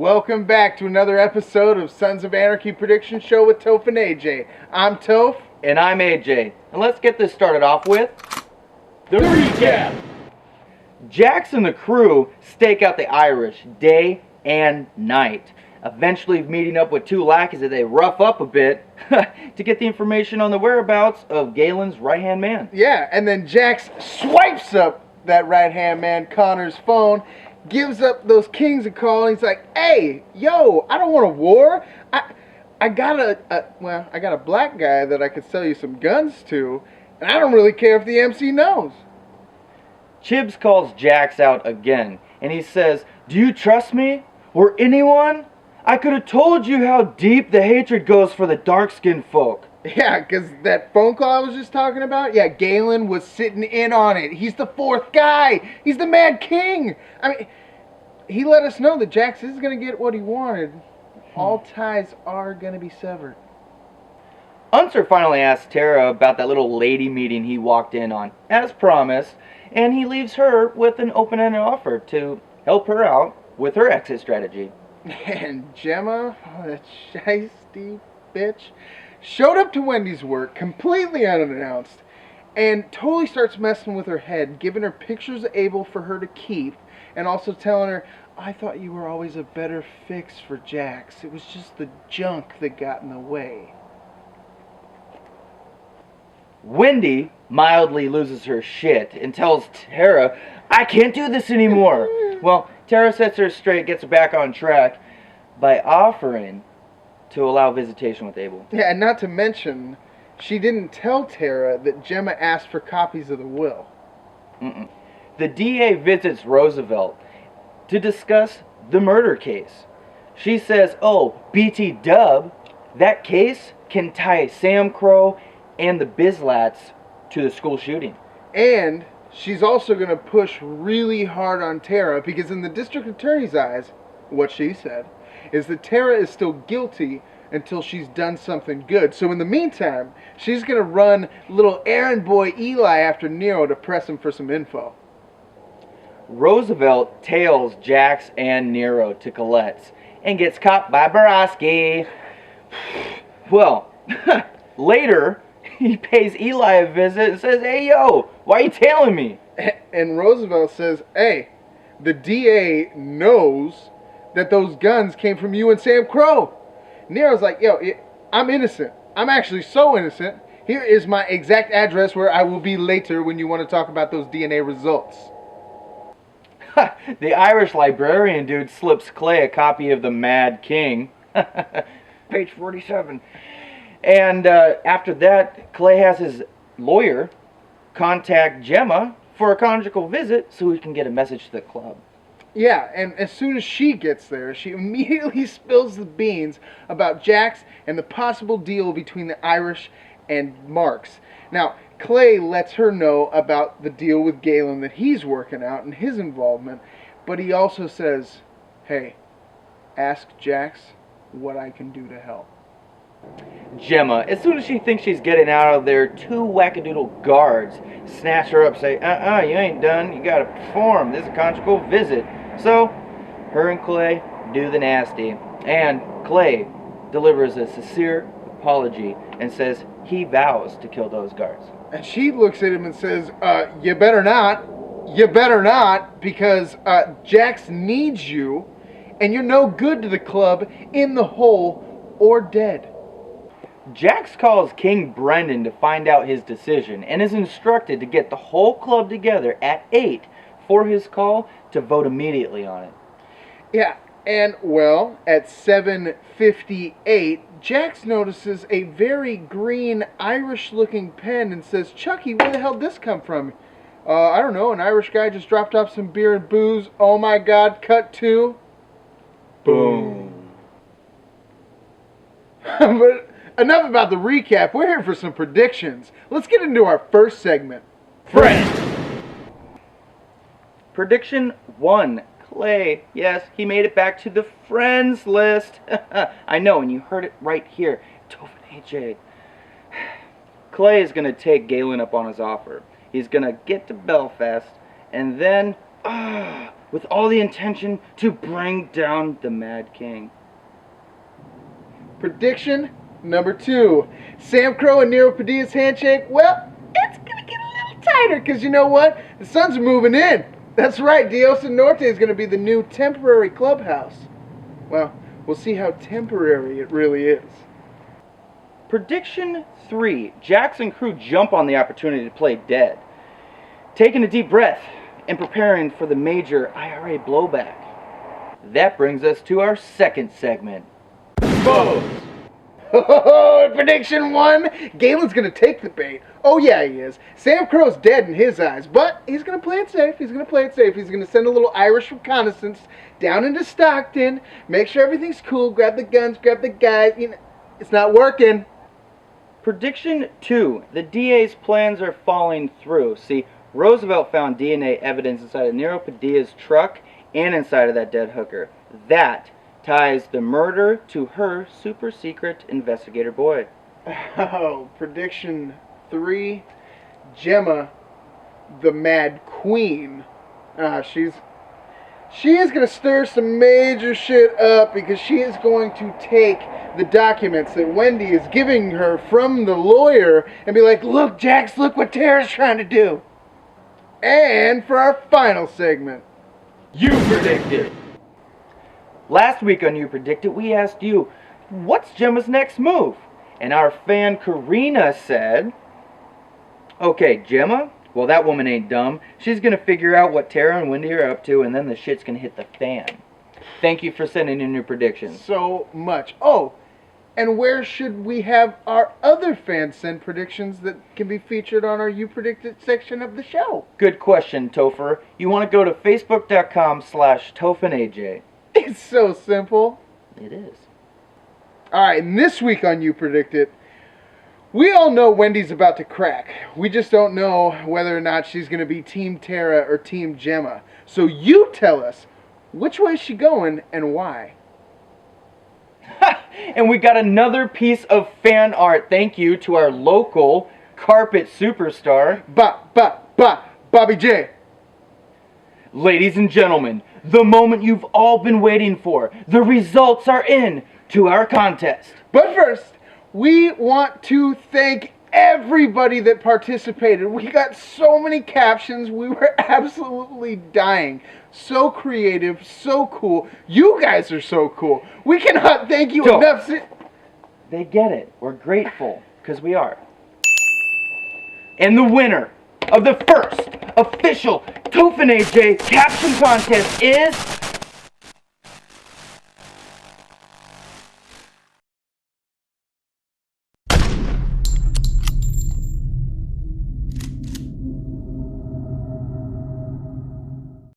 Welcome back to another episode of Sons of Anarchy Prediction Show with Topher and AJ. I'm Toph. And I'm AJ. And let's get this started off with the recap. Jax and the crew stake out the Irish day and night, eventually meeting up with two lackeys that they rough up a bit to get the information on the whereabouts of Galen's right-hand man. Yeah, and then Jax swipes up that right-hand man, Connor's phone, gives up those kings a call, and he's like, hey, yo, I don't want a war. I got a black guy that I could sell you some guns to, and I don't really care if the MC knows. Chibs calls Jax out again, and he says, do you trust me? Or anyone? I could have told you how deep the hatred goes for the dark-skinned folk. Yeah, because that phone call I was just talking about, yeah, Galen was sitting in on it. He's the fourth guy. He's the Mad King. I mean, he let us know that Jax is going to get what he wanted. All ties are going to be severed. Unser finally asks Tara about that little lady meeting he walked in on, as promised, and he leaves her with an open-ended offer to help her out with her exit strategy. And Gemma, that shiesty bitch, showed up to Wendy's work completely unannounced and totally starts messing with her head, giving her pictures of Abel for her to keep, and also telling her, I thought you were always a better fix for Jax. It was just the junk that got in the way. Wendy mildly loses her shit and tells Tara, I can't do this anymore. Well, Tara sets her straight, gets her back on track by offering to allow visitation with Abel. Yeah, and not to mention, she didn't tell Tara that Gemma asked for copies of the will. The DA visits Roosevelt to discuss the murder case. She says, oh, BT Dub, that case can tie Sam Crow and the Bizlats to the school shooting. And she's also going to push really hard on Tara because in the district attorney's eyes, what she said, is that Tara is still guilty until she's done something good. So in the meantime, she's going to run little errand boy Eli after Nero to press him for some info. Roosevelt tails Jax and Nero to Colette's and gets caught by Borowski. Well, later, he pays Eli a visit and says, hey, yo, why are you tailing me? And Roosevelt says, hey, the DA knows that those guns came from you and Sam Crow. Nero's like, yo, I'm innocent. I'm actually so innocent. Here is my exact address where I will be later when you want to talk about those DNA results. The Irish librarian dude slips Clay a copy of The Mad King. Page 47. And after that, Clay has his lawyer contact Gemma for a conjugal visit so he can get a message to the club. Yeah, and as soon as she gets there, she immediately spills the beans about Jax and the possible deal between the Irish and Marks. Now, Clay lets her know about the deal with Galen that he's working out and his involvement, but he also says, hey, ask Jax what I can do to help. Gemma, as soon as she thinks she's getting out of there, two wackadoodle guards snatch her up, say, you ain't done, you gotta perform, this is a conjugal visit. So, her and Clay do the nasty, and Clay delivers a sincere apology and says he vows to kill those guards. And she looks at him and says, you better not, because Jax needs you, and you're no good to the club, in the hole, or dead. Jax calls King Brendan to find out his decision and is instructed to get the whole club together at 8 for his call to vote immediately on it. Yeah, and well, at 7:58, Jax notices a very green Irish-looking pen and says, Chucky, where the hell did this come from? I don't know, an Irish guy just dropped off some beer and booze. Oh my God, cut to... Boom. But enough about the recap. We're here for some predictions. Let's get into our first segment. Friends. Prediction 1. Clay. Yes, he made it back to the friends list. I know, and you heard it right here. Topher and AJ. Clay is going to take Galen up on his offer. He's going to get to Belfast, and then with all the intention to bring down the Mad King. Prediction number 2. Sam Crow and Nero Padilla's handshake, well, it's going to get a little tighter because you know what? The Suns are moving in. That's right, Dios and Norte is going to be the new temporary clubhouse. Well, we'll see how temporary it really is. Prediction 3. Jax and crew jump on the opportunity to play dead, taking a deep breath and preparing for the major IRA blowback. That brings us to our second segment. Vote! Prediction 1, Galen's going to take the bait. Oh yeah, he is. Sam Crow's dead in his eyes, but he's going to play it safe. He's going to send a little Irish reconnaissance down into Stockton, make sure everything's cool, grab the guns, grab the guys. You know, it's not working. Prediction 2, the DA's plans are falling through. See, Roosevelt found DNA evidence inside of Nero Padilla's truck and inside of that dead hooker. That ties the murder to her super secret investigator boy. Oh, prediction 3, Gemma, the Mad Queen. She is going to stir some major shit up because she is going to take the documents that Wendy is giving her from the lawyer and be like, look, Jax, look what Tara's trying to do. And for our final segment, You Predicted. Last week on You Predicted, we asked you, what's Gemma's next move? And our fan Karina said, okay, Gemma, well, that woman ain't dumb. She's going to figure out what Tara and Wendy are up to, and then the shit's going to hit the fan. Thank you for sending in your predictions. So much. Oh, and where should we have our other fans send predictions that can be featured on our You Predicted section of the show? Good question, Topher. You want to go to facebook.com/TophanAJ. It's so simple. It is. Alright, and this week on You Predicted, we all know Wendy's about to crack. We just don't know whether or not she's going to be Team Tara or Team Gemma. So you tell us, which way is she going and why? And we got another piece of fan art. Thank you to our local carpet superstar, Bobby J. Ladies and gentlemen, the moment you've all been waiting for. The results are in to our contest. But first, we want to thank everybody that participated. We got so many captions. We were absolutely dying. So creative, so cool. You guys are so cool. We cannot thank you enough. They get it. We're grateful, because we are. And the winner of the first official Tophan AJ caption contest is